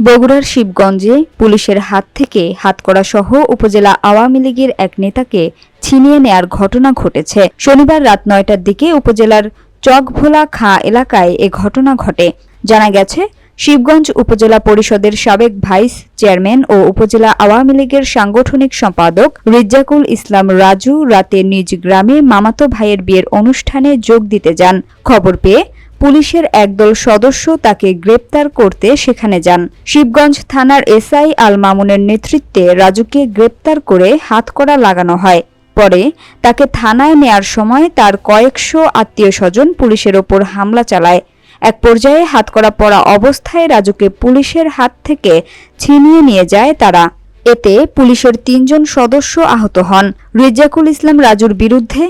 বগুড়ার শিবগঞ্জে পুলিশের হাত থেকে হাতকড়াসহ উপজেলা আওয়ামী লীগের এক নেতাকে ছিনিয়ে নেয়ার ঘটনা ঘটেছে। শনিবার রাত ৯টার দিকে উপজেলার চকভোলা খাঁ এলাকায় এ ঘটনা ঘটে। জানা গেছে, শিবগঞ্জ উপজেলা পরিষদের সাবেক ভাইস চেয়ারম্যান ও উপজেলা আওয়ামী লীগের সাংগঠনিক সম্পাদক রিজ্জাকুল ইসলাম রাজু রাতে নিজ গ্রামে মামাতো ভাইয়ের বিয়ের অনুষ্ঠানে যোগ দিতে যান। খবর পেয়ে পুলিশের একদল সদস্য তাকে গ্রেপ্তার করতে সেখানে যান। শিবগঞ্জ থানার এসআই আল মামুনের নেতৃত্বে রাজুকে গ্রেপ্তার করে হাতকড়া লাগানো হয়। পরে তাকে থানায় নেয়ার সময় তার কয়েকশো আত্মীয়স্বজন পুলিশের ওপর হামলা চালায়। এক পর্যায়ে হাতকড়া পরা অবস্থায় রাজুকে পুলিশের হাত থেকে ছিনিয়ে নিয়ে যায় তারা। এতে পুলিশের ৩ জন সদস্য আহত হন। রিজ্জাকুল ইসলাম রাজুর বিরুদ্ধে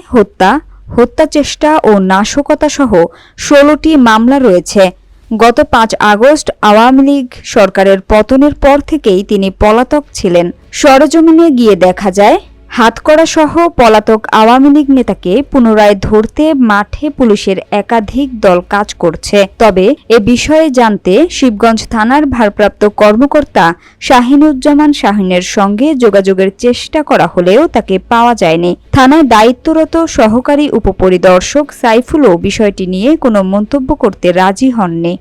হত্যা চেষ্টা ও নাশকতাসহ ১৬টি মামলা রয়েছে। গত ৫ আগস্ট আওয়ামী লীগ সরকারের পতনের পর থেকেই তিনি পলাতক ছিলেন। সরেজমিনে গিয়ে দেখা যায়, হাতকড়াসহ পলাতক আওয়ামী লীগ নেতাকে পুনরায় ধরতে মাঠে পুলিশের একাধিক দল কাজ করছে। তবে এ বিষয়ে জানতে শিবগঞ্জ থানার ভারপ্রাপ্ত কর্মকর্তা শাহিনুজ্জামান শাহিনের সঙ্গে যোগাযোগের চেষ্টা করা হলেও তাকে পাওয়া যায়নি। থানায় দায়িত্বরত সহকারী উপপরিদর্শক সাইফুলও বিষয়টি নিয়ে কোনো মন্তব্য করতে রাজি হননি।